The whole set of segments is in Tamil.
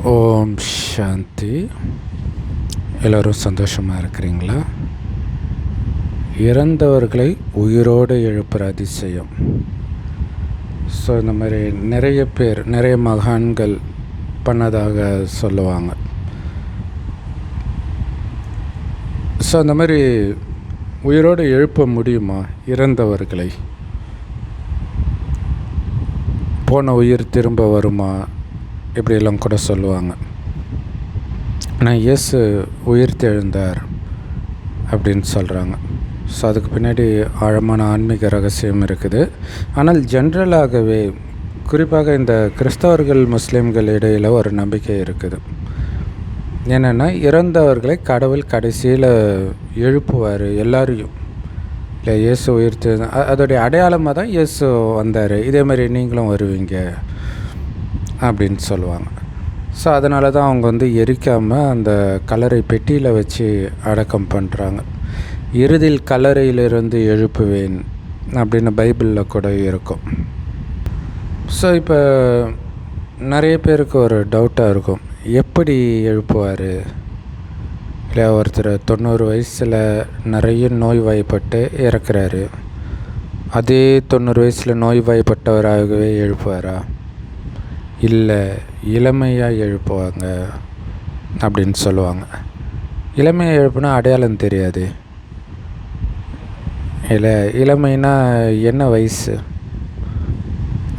ஓம் சாந்தி. எல்லோரும் சந்தோஷமாக இருக்கிறீங்களா? இறந்தவர்களை உயிரோடு எழுப்புகிற அதிசயம். ஸோ இந்த மாதிரி நிறைய மகான்கள் பண்ணதாக சொல்லுவாங்க. ஸோ அந்த மாதிரி உயிரோடு எழுப்ப முடியுமா இறந்தவர்களை? போன உயிர் திரும்ப வருமா? இப்படியெல்லாம் கூட சொல்லுவாங்க. ஆனால் இயேசு உயிர் தெழுந்தார் அப்படின்னு சொல்கிறாங்க. ஸோ அதுக்கு பின்னாடி ஆழமான ஆன்மீக ரகசியம் இருக்குது. ஆனால் ஜென்ரலாகவே குறிப்பாக இந்த கிறிஸ்தவர்கள் முஸ்லீம்கள் இடையில் ஒரு நம்பிக்கை இருக்குது. என்னென்னா, இறந்தவர்களை கடவுள் கடைசியில் எழுப்புவார் எல்லாரையும். இல்லை, இயேசு உயிர் அதோடைய அடையாளமாக தான் இயேசு வந்தார், இதே மாதிரி நீங்களும் வருவீங்க அப்படின்னு சொல்லுவாங்க. ஸோ அதனால தான் அவங்க எரிக்காமல் அந்த கல்லறை பெட்டியில் வச்சு அடக்கம் பண்ணுறாங்க. இறுதியில் கல்லறையிலிருந்து எழுப்புவேன் அப்படின்னு பைபிளில் கூட இருக்கும். ஸோ இப்போ நிறைய பேருக்கு ஒரு டவுட்டாக இருக்கும், எப்படி எழுப்புவார்? இல்லை, ஒருத்தர் 90 வயசில் நிறைய நோய்வாய்ப்பட்டு இறக்குறாரு, அதே 90 வயசில் நோய்வாய்ப்பட்டவராகவே எழுப்புவாரா? இல்லை, இளமையாக எழுப்புவாங்க அப்படின்னு சொல்லுவாங்க. இளமையாக எழுப்புனா அடையாளம் தெரியாது. இல்லை, இளமைனா என்ன வயசு?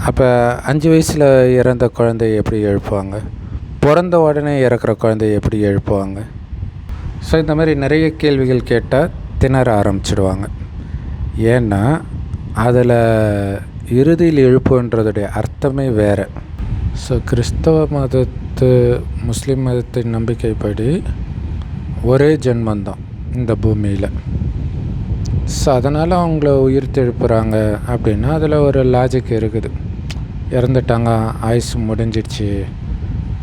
அப்போ 5 வயசில் இறந்த குழந்தைய எப்படி எழுப்புவாங்க? பிறந்த உடனே இறக்குற குழந்தைய எப்படி எழுப்புவாங்க? ஸோ இந்த மாதிரி நிறைய கேள்விகள் கேட்டால் திணற ஆரம்பிச்சிடுவாங்க. ஏன்னா அதில் இறுதியில் எழுப்புன்றதுடைய அர்த்தமே வேறு. ஸோ கிறிஸ்தவ முஸ்லீம் மதத்தின் நம்பிக்கைப்படி ஒரே ஜென்மந்தான் இந்த பூமியில். ஸோ அதனால் அவங்கள உயிர் தெழுப்புறாங்க அப்படின்னா அதில் ஒரு லாஜிக் இருக்குது. இறந்துட்டாங்க, ஆயுசு முடிஞ்சிடுச்சு,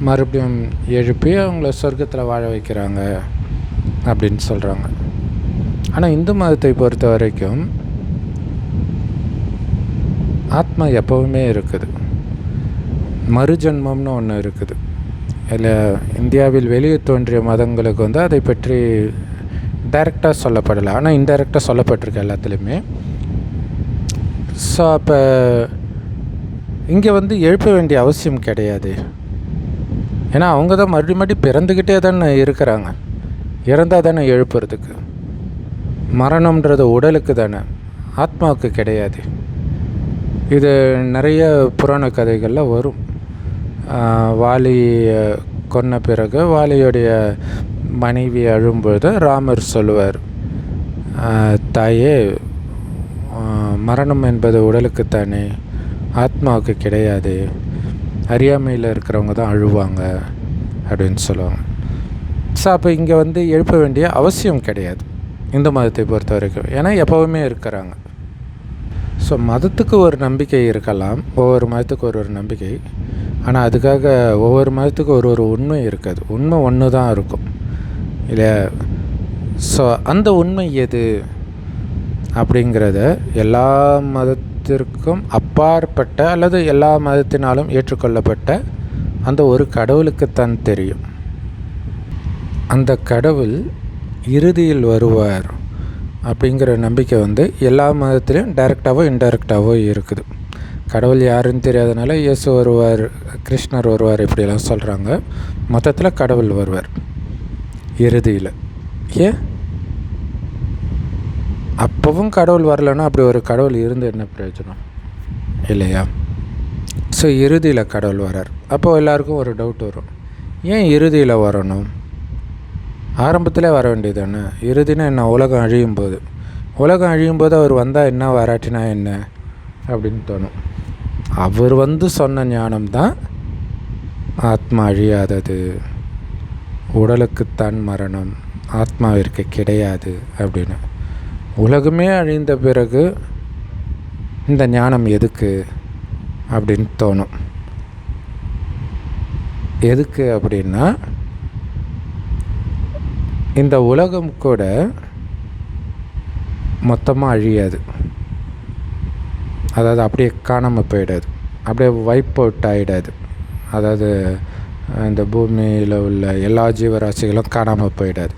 மறுபடியும் எழுப்பி அவங்கள சொர்க்கத்தில் வாழ வைக்கிறாங்க அப்படின்னு சொல்கிறாங்க. ஆனால் இந்து மதத்தை பொறுத்த வரைக்கும் ஆத்மா எப்போவுமே இருக்குது. மறுஜன்மம்னு ஒன்று இருக்குது. இல்லை, இந்தியாவில் வெளியே தோன்றிய மதங்களுக்கு அதை பற்றி டைரெக்டாக சொல்லப்படலை, ஆனால் இன்டைரக்டாக சொல்லப்பட்டிருக்கு எல்லாத்துலேயுமே. ஸோ அப்போ இங்கே எழுப்ப வேண்டிய அவசியம் கிடையாது. ஏன்னா அவங்க தான் மறுபடியும் பிறந்துக்கிட்டே தானே இருக்கிறாங்க. இறந்தால் தானே எழுப்புறதுக்கு. மரணம்ன்றது உடலுக்கு தானே, ஆத்மாவுக்கு கிடையாது. இது நிறைய புராண கதைகளில் வரும். வாலி கொன்ன பிறகு வாலியுடைய மனைவி அழும்பொழுது ராமர் சொல்லுவார், தாயே, மரணம் என்பது உடலுக்குத்தானே, ஆத்மாவுக்கு கிடையாது, அறியாமையில் இருக்கிறவங்க தான் அழுவாங்க அப்படின்னு சொல்லுவாங்க. ஸோ அப்போ இங்கே எழுப்ப வேண்டிய அவசியம் கிடையாது இந்து மதத்தை பொறுத்த வரைக்கும். ஏன்னா எப்போவுமே இருக்கிறாங்க. ஸோ மதத்துக்கு ஒரு நம்பிக்கை இருக்கலாம், ஒவ்வொரு மதத்துக்கு ஒரு நம்பிக்கை. ஆனால் அதுக்காக ஒவ்வொரு மதத்துக்கும் ஒரு உண்மை இருக்காது. உண்மை ஒன்று தான் இருக்கும், இல்லை? ஸோ அந்த உண்மை எது அப்படிங்கிறத எல்லா மதத்திற்கும் அப்பாற்பட்ட அல்லது எல்லா மதத்தினாலும் ஏற்றுக்கொள்ளப்பட்ட அந்த ஒரு கடவுளுக்குத்தான் தெரியும். அந்த கடவுள் இறுதியில் வருவார் அப்படிங்கிற நம்பிக்கை எல்லா மதத்துலேயும் டைரெக்டாகவோ இன்டைரக்டாகவோ இருக்குது. கடவுள் யாருன்னு தெரியாதனால இயேசு வருவார், கிருஷ்ணர் வருவார், இப்படியெல்லாம் சொல்கிறாங்க. மொத்தத்தில் கடவுள் வருவார் இறுதியில். ஏன் அப்போவும் கடவுள் வரலன்னா அப்படி ஒரு கடவுள் இருந்து என்ன பிரயோஜனம், இல்லையா? ஸோ இறுதியில் கடவுள் வரார். அப்போது எல்லாருக்கும் ஒரு டவுட் வரும், ஏன் இறுதியில் வரணும்? ஆரம்பத்தில் வர வேண்டியது தானே. இறுதினா என்ன? உலகம் அழியும் போது அவர் வந்தால் என்ன, வராட்டினா என்ன அப்படின்னு தோணும். அவர் சொன்ன ஞானம்தான் ஆத்மா அழியாதது, உடலுக்குத்தான் மரணம், ஆத்மாவிற்கு கிடையாது அப்படின்னு. உலகமே அழிந்த பிறகு இந்த ஞானம் எதுக்கு அப்படின்னு தோணும். எதுக்கு அப்படின்னா, இந்த உலகம் கூட மொத்தமாக அழியாது. அதாவது அப்படியே காணாமல் போயிடாது, அப்படியே வைப் அவுட் ஆகிடாது. அதாவது இந்த பூமியில் உள்ள எல்லா ஜீவராசிகளும் காணாமல் போயிடாது.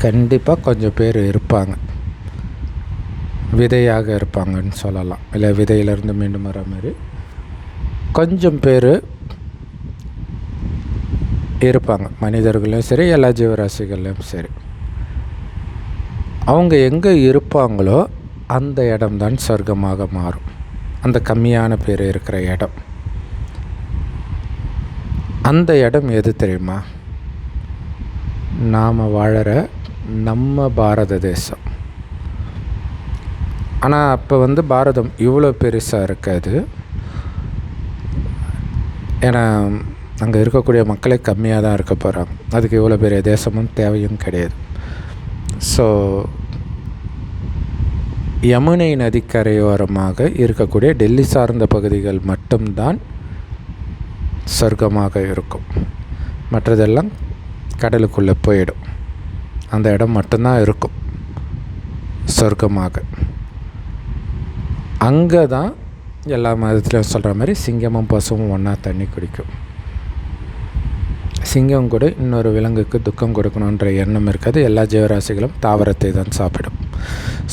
கண்டிப்பாக கொஞ்சம் பேர் இருப்பாங்க, விதையாக இருப்பாங்கன்னு சொல்லலாம். இல்லை விதையிலேருந்து மீண்டும் வர மாதிரி கொஞ்சம் பேர் இருப்பாங்க, மனிதர்களையும் சரி எல்லா ஜீவராசிகள்லையும் சரி. அவங்க எங்கே இருப்பாங்களோ அந்த இடம்தான் சொர்க்கமாக மாறும். அந்த கம்மியான பேர் இருக்கிற இடம், அந்த இடம் எது தெரியுமா? நாம் வாழற நம்ம பாரத தேசம். ஆனால் அப்போ பாரதம் இவ்வளோ பெருசாக இருக்காது. ஏன்னா அங்கே இருக்கக்கூடிய மக்களே கம்மியாக தான் இருக்க போகிறாங்க. அதுக்கு இவ்வளோ பெரிய தேசமும் தேவையும் கிடையாது. ஸோ யமுனை நதிக்கரையோரமாக இருக்கக்கூடிய டெல்லி சார்ந்த பகுதிகள் மட்டும்தான் சொர்க்கமாக இருக்கும். மற்றதெல்லாம் கடலுக்குள்ளே போயிடும். அந்த இடம் மட்டும்தான் இருக்கும் சொர்க்கமாக. அங்கே தான் எல்லா மதத்துலையும் சொல்கிற மாதிரி சிங்கமும் பசுவும் ஒன்றா தண்ணி குடிக்கும். சிங்கம் கூட இன்னொரு விலங்குக்கு துக்கம் கொடுக்கணுன்ற எண்ணம் இருக்காது. எல்லா ஜீவராசிகளும் தாவரத்தை தான் சாப்பிடும்.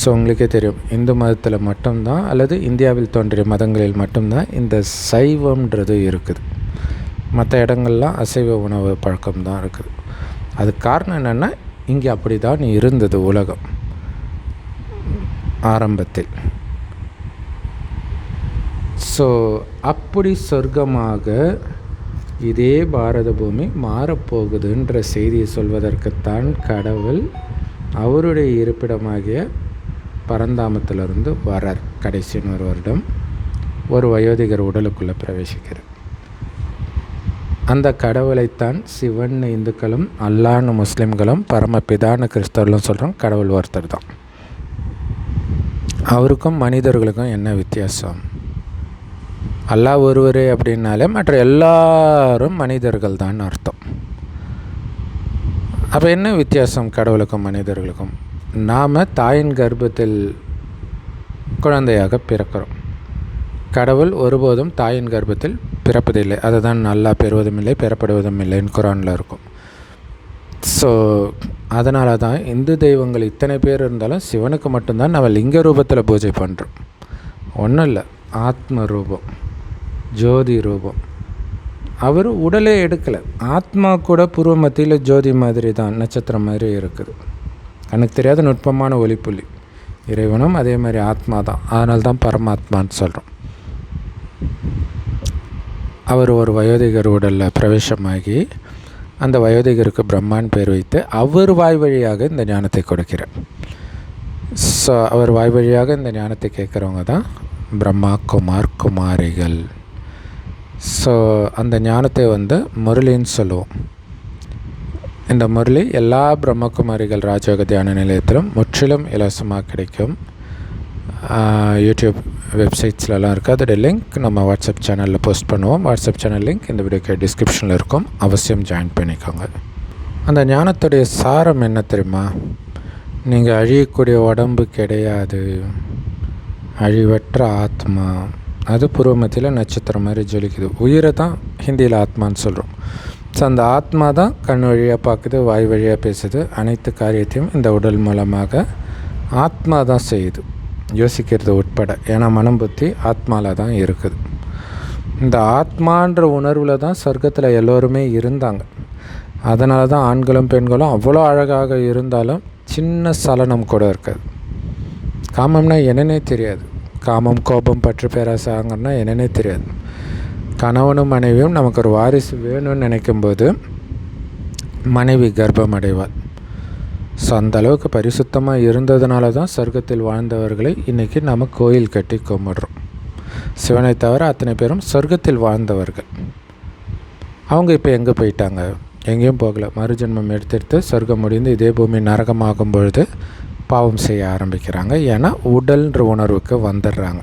ஸோ உங்களுக்கே தெரியும், இந்து மதத்தில் மட்டும்தான் அல்லது இந்தியாவில் தோன்றிய மதங்களில் மட்டும்தான் இந்த சைவம்ன்றது இருக்குது. மற்ற இடங்கள்லாம் அசைவ உணவு பழக்கம்தான் இருக்குது. அது காரணம் என்னென்னா, இங்கே அப்படி தான் இருந்தது உலகம் ஆரம்பத்தில். ஸோ அப்படி சொர்க்கமாக இதே பாரத பூமி மாறப்போகுதுன்ற செய்தியை சொல்வதற்குத்தான் கடவுள் அவருடைய இருப்பிடமாகிய பரந்தாமத்திலிருந்து வரார். கடைசி ஒரு வருடம் ஒரு வயோதிகர் உடலுக்குள்ளே பிரவேசிக்கிறார். அந்த கடவுளைத்தான் சிவன் இந்துக்களும் அல்லான்னு முஸ்லீம்களும் பரமபிதான்னு கிறிஸ்தவர்களும் சொல்கிறோம். கடவுள் ஒருத்தர் தான். அவருக்கும் மனிதர்களுக்கும் என்ன வித்தியாசம்? அல்லாஹ் ஒருவரே அப்படின்னாலே மற்ற எல்லாரும் மனிதர்கள் தான் அர்த்தம். அப்போ என்ன வித்தியாசம் கடவுளுக்கும் மனிதர்களுக்கும்? நாம் தாயின் கர்ப்பத்தில் குழந்தையாக பிறக்கிறோம். கடவுள் ஒருபோதும் தாயின் கர்ப்பத்தில் பிறப்பதில்லை. அதை தான் அல்லாஹ் பெறுவதும் இல்லை, பெறப்படுவதும் இல்லைன்னு குரானில் இருக்கும். ஸோ அதனால தான் இந்து தெய்வங்கள் இத்தனை பேர் இருந்தாலும் சிவனுக்கு மட்டும்தான் நம்ம லிங்க ரூபத்தில் பூஜை பண்ணுறோம். ஒன்றும் இல்லை, ஆத்ம ரூபம், ஜோதி ரூபம். அவர் உடலே எடுக்கலை, ஆத்மா கூட பூர்வ மத்தியில் ஜோதி மாதிரி தான், நட்சத்திரம் மாதிரி இருக்குது. எனக்கு தெரியாத நுட்பமான ஒளிப்புள்ளி. இறைவனும் அதே மாதிரி ஆத்மா தான். அதனால தான் பரமாத்மான்னு சொல்கிறோம். அவர் ஒரு வயோதிகர் உடலில் பிரவேசமாகி அந்த வயோதிகருக்கு பிரம்மான் பேர் வைத்து அவர் வாய் வழியாக இந்த ஞானத்தை கொடுக்கிறார். ஸோ அவர் வாய் வழியாக இந்த ஞானத்தை கேட்குறவங்க தான் பிரம்மா குமார் குமாரிகள். ஸோ அந்த ஞானத்தை முரளின்னு சொல்லுவோம். இந்த முரளி எல்லா பிரம்மகுமாரிகள் ராஜயோக தியான நிலையத்திலும் முற்றிலும் இலவசமாக கிடைக்கும். யூடியூப் வெப்சைட்ஸ்லலாம் இருக்குது. அதோடய லிங்க் நம்ம வாட்ஸ்அப் சேனலில் போஸ்ட் பண்ணுவோம். வாட்ஸ்அப் சேனல் லிங்க் இந்த வீடியோக்கு டிஸ்கிரிப்ஷனில் இருக்கும். அவசியம் ஜாயின் பண்ணிக்கோங்க. அந்த ஞானத்துடைய சாரம் என்ன தெரியுமா? நீங்கள் அழியக்கூடிய உடம்பு கிடையாது, அழிவற்ற ஆத்மா. அது பூர்வமத்தியில் நட்சத்திரம் மாதிரி ஜொலிக்குது. உயிரை தான் ஹிந்தியில் ஆத்மான்னு சொல்கிறோம். ஸோ அந்த ஆத்மா தான் கண் வழியாக பார்க்குது, வாய் வழியாக பேசுது. அனைத்து காரியத்தையும் இந்த உடல் மூலமாக ஆத்மா தான் செய்யுது, யோசிக்கிறது உட்பட. ஏன்னா மனம் புத்தி ஆத்மாவில் தான் இருக்குது. இந்த ஆத்மான்ற உணர்வில் தான் சொர்க்கத்தில் எல்லோருமே இருந்தாங்க. அதனால தான் ஆண்களும் பெண்களும் அவ்வளோ அழகாக இருந்தாலும் சின்ன சலனம் கூட இருக்காது. காமம்னா என்னன்னே தெரியாது. காமம், கோபம், பற்று, பேராசாங்கன்னா என்னன்னே தெரியாது. கணவனும் மனைவியும் நமக்கு ஒரு வாரிசு வேணும்னு நினைக்கும்போது மனைவி கர்ப்பம் அடைவாள். ஸோ அந்தளவுக்கு பரிசுத்தமாக இருந்ததுனால தான் சொர்க்கத்தில் வாழ்ந்தவர்களை இன்றைக்கி நம்ம கோயில் கட்டி கும்பிடுறோம். சிவனை தவிர அத்தனை பேரும் சொர்க்கத்தில் வாழ்ந்தவர்கள். அவங்க இப்போ எங்கே போயிட்டாங்க? எங்கேயும் போகலை. மறுஜென்மம் எடுத்துட்டு சொர்க்கம் முடிந்து இதே பூமி நரகமாகும் பொழுது பாவம் செய்ய ஆரம்பிக்கிறாங்க. ஏன்னா உடல்ன்ற உணர்வுக்கு வந்துடுறாங்க.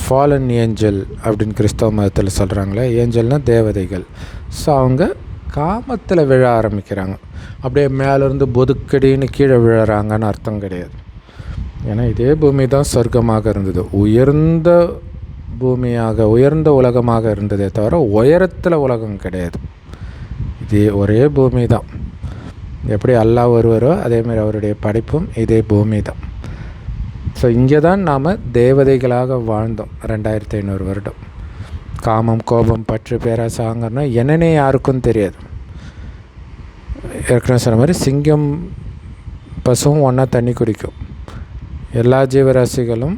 ஃபாலன் ஏஞ்சல் அப்படின்னு கிறிஸ்தவ மதத்தில் சொல்கிறாங்களே, ஏஞ்சல்னால் தேவதைகள். ஸோ அவங்க காமத்தில் விழ ஆரம்பிக்கிறாங்க. அப்படியே மேலேருந்து பொதுக்கடின்னு கீழே விழுறாங்கன்னு அர்த்தம் கிடையாது. ஏன்னா இதே பூமி தான் சொர்க்கமாக இருந்தது. உயர்ந்த பூமியாக உயர்ந்த உலகமாக இருந்ததே தவிர உயரத்தில் உலகம் கிடையாது. இது ஒரே பூமி தான். எப்படி அல்லாஹ் ஒருவரோ அதேமாதிரி அவருடைய படைப்பும் இதே பூமி தான். ஸோ இங்கே தான் நாம் தேவதைகளாக வாழ்ந்தோம் 2500 வருடம். காமம், கோபம், பற்று, பேராசை, ஆங்கர்னா என்னன்னே யாருக்கும் தெரியாது. ஏற்கனவே சொன்ன மாதிரி சிங்கம் பசுவும் ஒன்றா தண்ணி குடிக்கும். எல்லா ஜீவராசிகளும்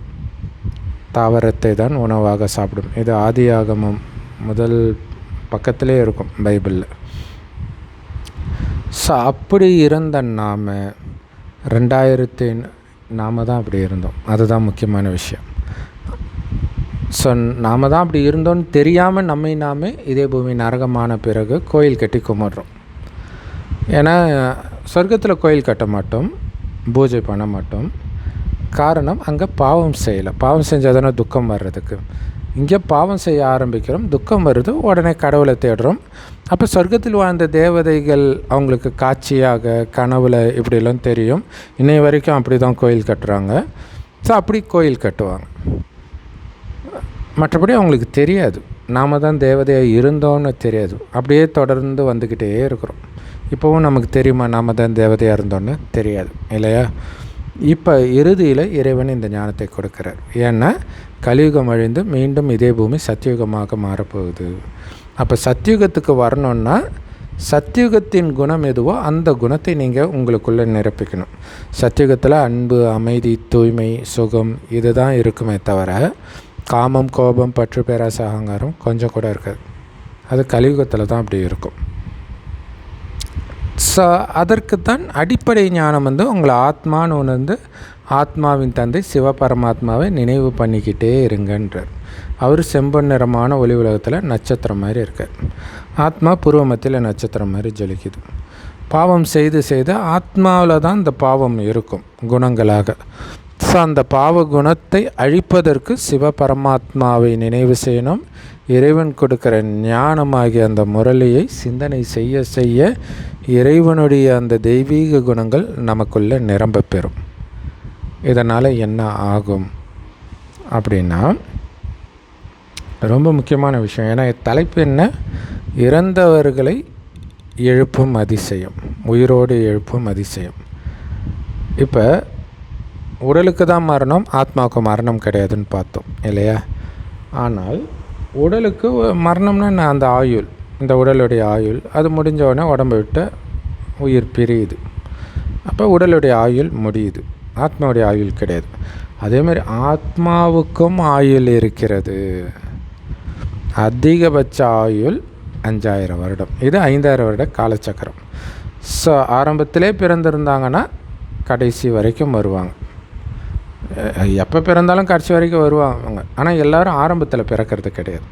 தாவரத்தை தான் உணவாக சாப்பிடும். இது ஆதி ஆகமம் முதல் பக்கத்திலே இருக்கும் பைபிளில். ஸோ அப்படி இருந்த நாம் 2000 நாம் தான் அப்படி இருந்தோம். அதுதான் முக்கியமான விஷயம். ஸோ நாம் தான் அப்படி இருந்தோன்னு தெரியாமல் நாமே இதே பூமி நரகமான பிறகு கோயில் கட்டி கும்பிட்றோம். ஏன்னா சொர்க்கத்தில் கோயில் கட்ட மாட்டோம், பூஜை பண்ண மாட்டோம். காரணம், அங்கே பாவம் செய்யலை. பாவம் செஞ்சால் தானே துக்கம் வர்றதுக்கு. இங்கே பாவம் செய்ய ஆரம்பிக்கிறோம், துக்கம் வருது, உடனே கடவுளை தேடுறோம். அப்போ சொர்க்கத்தில் வாழ்ந்த தேவதைகள் அவங்களுக்கு காட்சியாக கனவுல இப்படிலாம் தெரியும். இன்னை வரைக்கும் அப்படி தான் கோயில் கட்டுறாங்க. ஸோ அப்படி கோயில் கட்டுவாங்க. மற்றபடி அவங்களுக்கு தெரியாது நாம் தான் தேவதையாக இருந்தோன்னு தெரியாது. அப்படியே தொடர்ந்து வந்துக்கிட்டே இருக்கிறோம். இப்போவும் நமக்கு தெரியுமா நாம் தான் தேவதையாக இருந்தோன்னு? தெரியாது இல்லையா? இப்போ இறுதியில் இறைவன் இந்த ஞானத்தை கொடுக்குறார். ஏன்னா கலியுகம் அழிந்து மீண்டும் இதே பூமி சத்தியுகமாக மாறப்போகுது. அப்போ சத்தியுகத்துக்கு வரணுன்னா சத்தியுகத்தின் குணம் எதுவோ அந்த குணத்தை நீங்கள் உங்களுக்குள்ளே நிரப்பிக்கணும். சத்தியுகத்தில் அன்பு, அமைதி, தூய்மை, சுகம் இது தான் இருக்குமே தவிர காமம், கோபம், பற்று, பேராசை, அகங்காரம் கொஞ்சம் கூட இருக்காது. அது கலியுகத்தில் தான் அப்படி இருக்கும். ஸோ அதற்கு தான் அடிப்படை ஞானம் உங்களை ஆத்மான்னு உணர்ந்து ஆத்மாவின் தந்தை சிவபரமாத்மாவை நினைவு பண்ணிக்கிட்டே இருங்கன்றார். அவர் செம்பொன் நிறமான ஒளி உலகத்தில் நட்சத்திரம் மாதிரி இருக்கார். ஆத்மா பூர்வமத்தில் நட்சத்திரம் மாதிரி ஜொலிக்குது. பாவம் செய்து செய்து ஆத்மாவில் தான் இந்த பாவம் இருக்கும் குணங்களாக. ஸோ அந்த பாவ குணத்தை அழிப்பதற்கு சிவபரமாத்மாவை நினைவு செய்யணும். இறைவன் கொடுக்குற ஞானமாகிய அந்த முரளியை சிந்தனை செய்ய செய்ய இறைவனுடைய அந்த தெய்வீக குணங்கள் நமக்குள்ளே நிரம்ப பெறும். இதனால் என்ன ஆகும் அப்படின்னா, ரொம்ப முக்கியமான விஷயம். ஏன்னா தலைப்பு என்ன? இறந்தவர்களை எழுப்பும் அதிசயம், உயிரோடு எழுப்பும் அதிசயம். இப்போ உடலுக்கு தான் மரணம், ஆத்மாவுக்கு மரணம் கிடையாதுன்னு பார்த்தோம் இல்லையா? ஆனால் உடலுக்கு மரணம்னா அந்த ஆயுள், இந்த உடலுடைய ஆயுள் அது முடிஞ்ச உடனே உடம்பை விட்டு உயிர் பிரியுது. அப்போ உடலுடைய ஆயுள் முடியுது, ஆத்மாவுடைய ஆயுள் கிடையாது. அதேமாதிரி ஆத்மாவுக்கும் ஆயுள் இருக்கிறது. அதிகபட்ச ஆயுள் 5000 வருடம். இது 5000 வருட காலச்சக்கரம். ஸோ ஆரம்பத்திலே பிறந்திருந்தாங்கன்னா கடைசி வரைக்கும் வருவாங்க. எப்போ பிறந்தாலும் கடைசி வரைக்கும் வருவாங்க. ஆனால் எல்லோரும் ஆரம்பத்தில் பிறக்கிறது கிடையாது.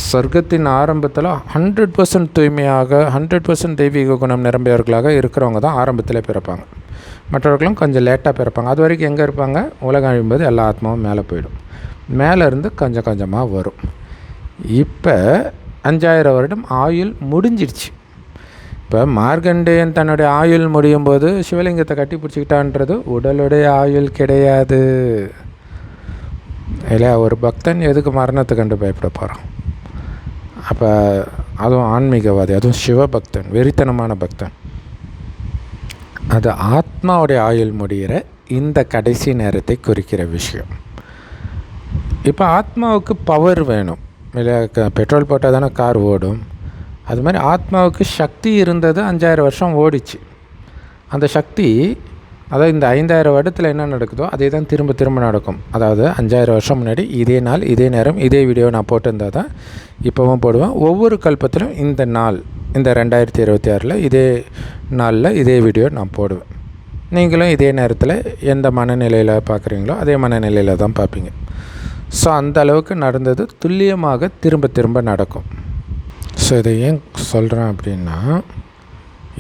சொர்க்கத்தின் ஆரம்பத்தில் 100% தூய்மையாக 100% தெய்வீக குணம் நிரம்பியவர்களாக இருக்கிறவங்க தான் ஆரம்பத்தில் பிறப்பாங்க. மற்றவர்களும் கொஞ்சம் லேட்டாக பிறப்பாங்க. அது வரைக்கும் எங்கே இருப்பாங்க? உலகம் அழியும்போது எல்லா ஆத்மாவும் மேலே போயிடும். மேலேருந்து கொஞ்சம் கொஞ்சமாக வரும். இப்போ 5000 வருடம் ஆயுள் முடிஞ்சிடுச்சு. இப்போ மார்கண்டேயன் தன்னுடைய ஆயுள் முடியும் போது சிவலிங்கத்தை கட்டி பிடிச்சிக்கிட்டான்றது உடலுடைய ஆயுள் கிடையாது இல்லையா? ஒரு பக்தன் எதுக்கு மரணத்தை கண்டு பயப்பட போகிறான்? அப்போ அதுவும் ஆன்மீகவாதி, அதுவும் சிவபக்தன், வெறித்தனமான பக்தன். அது ஆத்மாவுடைய ஆயுள் முடிகிற இந்த கடைசி நேரத்தை குறிக்கிற விஷயம். இப்போ ஆத்மாவுக்கு பவர் வேணும் இல்லையா? பெட்ரோல் போட்டால் தானே கார் ஓடும். அது மாதிரி ஆத்மாவுக்கு சக்தி இருந்தது. 5000 வருஷம் ஓடிச்சு. அந்த சக்தி, அதாவது இந்த 5000 வருடத்தில் என்ன நடக்குதோ அதே தான் திரும்ப திரும்ப நடக்கும். அதாவது 5000 வருஷம் முன்னாடி இதே நாள் இதே நேரம் இதே வீடியோ நான் போட்டிருந்தால் தான் இப்போவும் போடுவேன். ஒவ்வொரு கல்பத்திலும் இந்த நாள், இந்த 2026 இதே நாளில் இதே வீடியோ நான் போடுவேன். நீங்களும் இதே நேரத்தில் எந்த மனநிலையில் பார்க்குறீங்களோ அதே மனநிலையில் தான் பார்ப்பீங்க. ஸோ அந்த அளவுக்கு நடந்தது துல்லியமாக திரும்ப திரும்ப நடக்கும். ஸோ இதை ஏன் சொல்கிறேன் அப்படின்னா,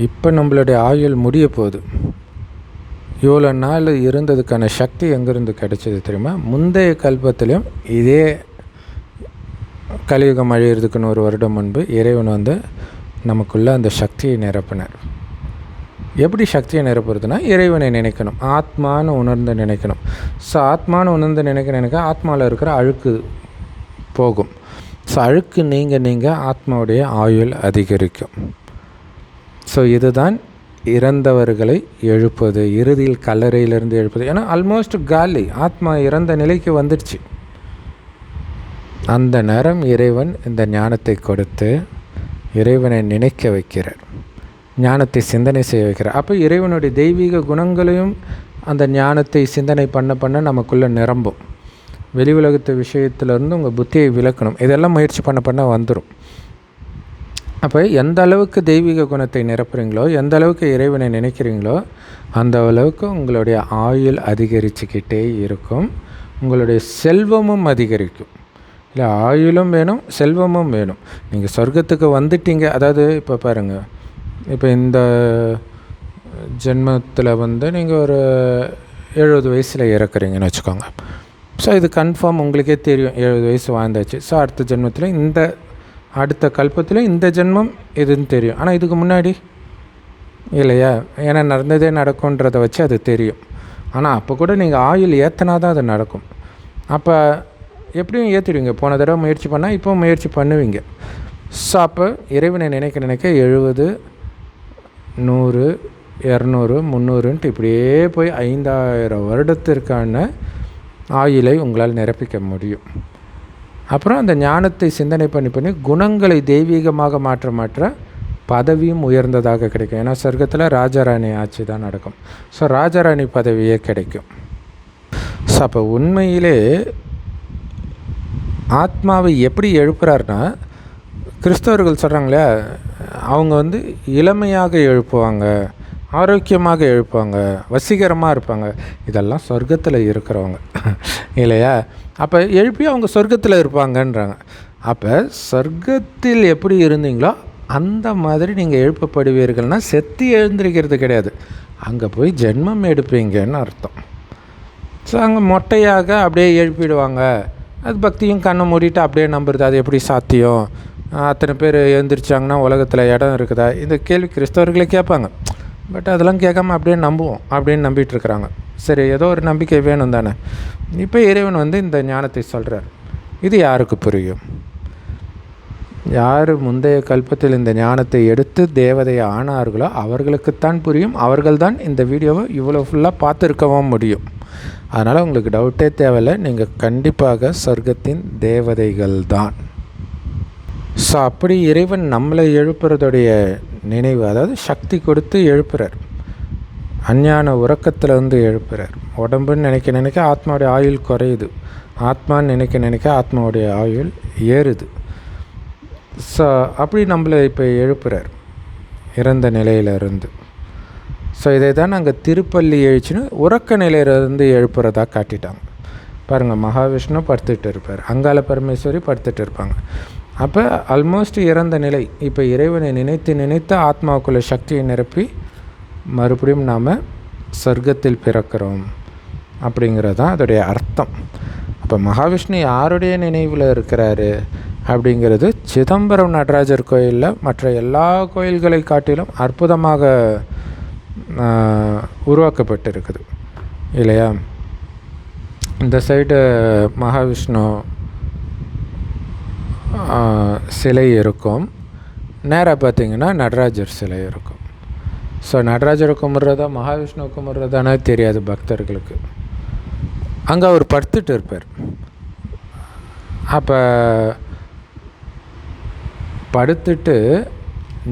இப்போ நம்மளுடைய ஆயுள் முடிய போகுது. இவ்வளோ நாள் இருந்ததுக்கான சக்தி எங்கேருந்து கிடைச்சது தெரியுமா? முந்தைய கல்பத்திலையும் இதே கலியுகம் அழியிறதுக்குன்னு 1 வருடம் முன்பு இறைவன் நமக்குள்ளே அந்த சக்தியை நிரப்பினார். எப்படி சக்தியை நிரப்புறதுன்னா இறைவனை நினைக்கணும், ஆத்மான்னு உணர்ந்து நினைக்கணும். ஸோ ஆத்மான்னு உணர்ந்து நினைக்க ஆத்மாவில் இருக்கிற அழுக்கு போகும். ஸோ அழுக்கு நீங்கள் ஆத்மாவுடைய ஆயுள் அதிகரிக்கும். ஸோ இதுதான் இறந்தவர்களை எழுப்பது, இறுதியில் கல்லறையிலிருந்து எழுப்பது. ஏன்னா ஆல்மோஸ்ட் காலி, ஆத்மா இறந்த நிலைக்கு வந்துடுச்சு. அந்த நேரம் இறைவன் இந்த ஞானத்தை கொடுத்து இறைவனை நினைக்க வைக்கிறார், ஞானத்தை சிந்தனை செய்ய வைக்கிறார். அப்போ இறைவனுடைய தெய்வீக குணங்களையும் அந்த ஞானத்தை சிந்தனை பண்ண நமக்குள்ளே நிரம்பும். வெளி உலகத்து விஷயத்துலேருந்து உங்கள் புத்தியை விலக்கணும். இதெல்லாம் முயற்சி பண்ண வந்துடும். அப்போ எந்த அளவுக்கு தெய்வீக குணத்தை நிரப்புறீங்களோ, எந்த அளவுக்கு இறைவனை நினைக்கிறீங்களோ, அந்த அளவுக்கு உங்களுடைய ஆயுள் அதிகரிச்சுக்கிட்டே இருக்கும், உங்களுடைய செல்வமும் அதிகரிக்கும். இல்லை, ஆயுளும் வேணும், செல்வமும் வேணும். நீங்கள் சொர்க்கத்துக்கு வந்துட்டீங்க. அதாவது இப்போ பாருங்கள், இப்போ இந்த ஜென்மத்தில் நீங்கள் ஒரு 70 வயசில் இறக்குறீங்கன்னு வச்சுக்கோங்க. ஸோ இது கன்ஃபார்ம் உங்களுக்கே தெரியும், 70 வயசு வாழ்ந்தாச்சு. ஸோ அடுத்த ஜென்மத்தில் அடுத்த கல்பத்தில் இந்த ஜென்மம் இதுன்னு தெரியும். ஆனால் இதுக்கு முன்னாடி இல்லையா, ஏன்னா நடந்ததே நடக்கும்ன்றதை வச்சு அது தெரியும். ஆனால் அப்போ கூட நீங்கள் ஆயுள் ஏற்றினா தான் அது நடக்கும். அப்போ எப்படியும் ஏற்றிடுவீங்க. போன தடவை முயற்சி பண்ணால் இப்போ முயற்சி பண்ணுவீங்க. ஸோ அப்போ இறைவனை நினைக்க 70, 100, 200, 300ன்ட்டு இப்படியே போய் 5000 வருடத்திற்கான ஆயுளை உங்களால் நிரப்பிக்க முடியும். அப்புறம் அந்த ஞானத்தை சிந்தனை பண்ணி குணங்களை தெய்வீகமாக மாற்ற பதவியும் உயர்ந்ததாக கிடைக்கும். ஏன்னா சொர்க்கத்தில் ராஜாராணி ஆட்சி தான் நடக்கும். ஸோ ராஜாராணி பதவியே கிடைக்கும். ஸோ அப்போ உண்மையிலே ஆத்மாவை எப்படி எழுப்புறாருன்னா, கிறிஸ்தவர்கள் சொல்கிறாங்களே, அவங்க இளமையாக எழுப்புவாங்க, ஆரோக்கியமாக எழுப்பாங்க, வசீகரமாக இருப்பாங்க. இதெல்லாம் சொர்க்கத்தில் இருக்கிறவங்க இல்லையா? அப்போ எழுப்பி அவங்க சொர்க்கத்தில் இருப்பாங்கன்றாங்க. அப்போ சொர்க்கத்தில் எப்படி இருந்தீங்களோ அந்த மாதிரி நீங்கள் எழுப்பப்படுவீர்கள்னால் செத்து எழுந்திருக்கிறது கிடையாது, அங்கே போய் ஜென்மம் எடுப்பீங்கன்னு அர்த்தம். ஸோ அங்கே மொட்டையாக அப்படியே எழுப்பிடுவாங்க. அது பக்தியும் கண்ணை மூடிட்டு அப்படியே நம்புறது, அது எப்படி சாத்தியம்? அத்தனை பேர் எழுந்திரிச்சாங்கன்னா உலகத்தில் இடம் இருக்குதா? இந்த கேள்வி கிறிஸ்தவர்களே கேட்பாங்க. பட் அதெல்லாம் கேட்காம அப்படியே நம்புவோம் அப்படின்னு நம்பிட்டுருக்குறாங்க. சரி, ஏதோ ஒரு நம்பிக்கை வேணும் தானே. இப்போ இறைவன் இந்த ஞானத்தை சொல்கிறார். இது யாருக்கு புரியும்? யார் முந்தைய கல்பத்தில் இந்த ஞானத்தை எடுத்து தேவதையை ஆனார்களோ அவர்களுக்குத்தான் புரியும். அவர்கள்தான் இந்த வீடியோவை இவ்வளோ ஃபுல்லாக பார்த்துருக்கவும் முடியும். அதனால் உங்களுக்கு டவுட்டே தேவையில்லை, நீங்கள் கண்டிப்பாக சொர்க்கத்தின் தேவதைகள் தான். ஸோ அப்படி இறைவன் நம்மளை எழுப்புறதுடைய நினைவு, அதாவது சக்தி கொடுத்து எழுப்புறார். அஞ்ஞான உறக்கத்தில் எழுப்புறார். உடம்புன்னு நினைக்க ஆத்மாவுடைய ஆயுள் குறையுது, ஆத்மான்னு நினைக்க ஆத்மாவுடைய ஆயுள் ஏறுது. ஸோ அப்படி நம்மளை இப்போ எழுப்புறார் இறந்த நிலையிலிருந்து. ஸோ இதை தான் நாங்கள் திருப்பள்ளி எழுச்சின்னு உறக்க நிலையிலிருந்து எழுப்புறதா காட்டிட்டாங்க. பாருங்கள், மகாவிஷ்ணு படுத்துட்டு இருப்பார், அங்காள பரமேஸ்வரி படுத்துட்டு இருப்பாங்க. அப்போ ஆல்மோஸ்ட் இறந்த நிலை. இப்போ இறைவனை நினைத்து ஆத்மாவுக்குள்ள சக்தியை நிரப்பி மறுபடியும் நாம் சொர்க்கத்தில் பிறக்கிறோம் அப்படிங்கிறது தான் அதோடைய அர்த்தம். அப்போ மகாவிஷ்ணு யாருடைய நினைவில் இருக்கிறாரு அப்படிங்கிறது சிதம்பரம் நடராஜர் கோயிலில் மற்ற எல்லா கோயில்களை காட்டிலும் அற்புதமாக உருவாக்கப்பட்டிருக்குது இல்லையா? இந்த சைடு மகாவிஷ்ணு சிலை இருக்கும், நேராக பார்த்திங்கன்னா நடராஜர் சிலை இருக்கும். ஸோ நடராஜரை கும்பிட்றதா மகாவிஷ்ணு கும்பிட்றதானே தெரியாது பக்தர்களுக்கு. அங்கே அவர் படுத்துட்டு இருப்பார். அப்போ படுத்துட்டு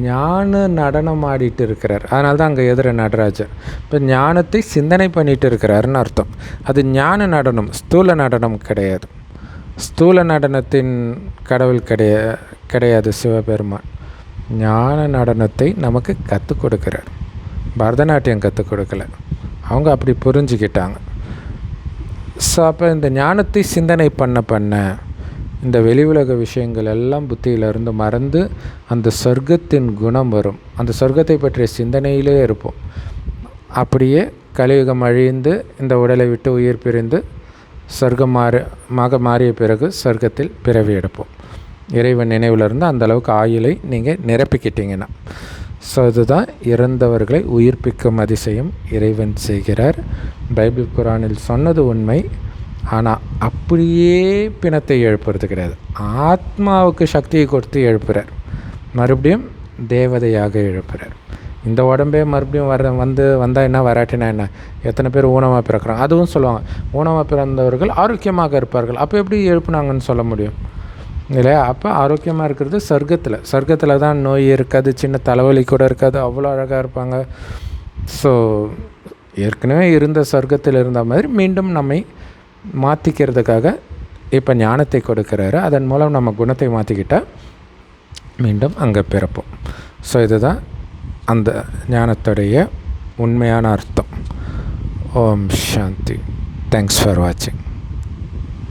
ஞான நடனம் ஆடிட்டு இருக்கிறார். அதனால தான் அங்கே எதிர நடராஜர். இப்போ ஞானத்தை சிந்தனை பண்ணிகிட்டு இருக்கிறாருன்னு அர்த்தம். அது ஞான நடனம், ஸ்தூல நடனம் கிடையாது. ஸ்தூல நடனத்தின் கடவுள் கிடையாது சிவபெருமான். ஞான நடனத்தை நமக்கு கற்றுக் கொடுக்குறார். பரதநாட்டியம் கற்றுக் கொடுக்கல, அவங்க அப்படி புரிஞ்சுக்கிட்டாங்க. ஸோ அப்போ இந்த ஞானத்தை சிந்தனை பண்ண இந்த வெளி உலக விஷயங்கள் எல்லாம் புத்தியிலிருந்து மறந்து அந்த சொர்க்கத்தின் குணம் வரும். அந்த சொர்க்கத்தை பற்றிய சிந்தனையிலே இருப்போம். அப்படியே கலியுகம் அழிந்து இந்த உடலை விட்டு உயிர் பிரிந்து சொர்க்கமாக மாறிய பிறகு சொர்க்கத்தில் பிறவி எடுப்போம். இறைவன் நினைவிலிருந்து அந்தளவுக்கு ஆயுளை நீங்கள் நிரப்பிக்கிட்டீங்கன்னா. ஸோ இதுதான் இறந்தவர்களை உயிர்ப்பிக்கும் அதிசயம் இறைவன் செய்கிறார். பைபிள் குரானில் சொன்னது உண்மை. ஆனால் அப்படியே பிணத்தை எழுப்புறது கிடையாது. ஆத்மாவுக்கு சக்தியை கொடுத்து எழுப்புகிறார். மறுபடியும் தேவதையாக எழுப்புகிறார். இந்த உடம்பே மறுபடியும் வந்தால் என்ன, வராட்டினா என்ன? எத்தனை பேர் ஊனமாக பிறக்கிறாங்க. அதுவும் சொல்லுவாங்க, ஊனமாக பிறந்தவர்கள் ஆரோக்கியமாக இருப்பார்கள். அப்போ எப்படி எழுப்புனாங்கன்னு சொல்ல முடியும் இல்லையா? அப்போ ஆரோக்கியமாக இருக்கிறது சொர்க்கத்தில் தான் நோய் இருக்காது, சின்ன தலைவலி கூட இருக்காது, அவ்வளோ அழகாக இருப்பாங்க. ஸோ ஏற்கனவே இருந்த சொர்க்கத்தில் இருந்த மாதிரி மீண்டும் நம்மை மாற்றிக்கிறதுக்காக இப்போ ஞானத்தை கொடுக்குறாரு. அதன் மூலம் நம்ம குணத்தை மாற்றிக்கிட்டால் மீண்டும் அங்கே பிறப்போம். ஸோ இதுதான் அந்த ஞானத்துடைய உண்மையான அர்த்தம். ஓம் சாந்தி. தேங்க்ஸ் ஃபார் வாட்சிங்.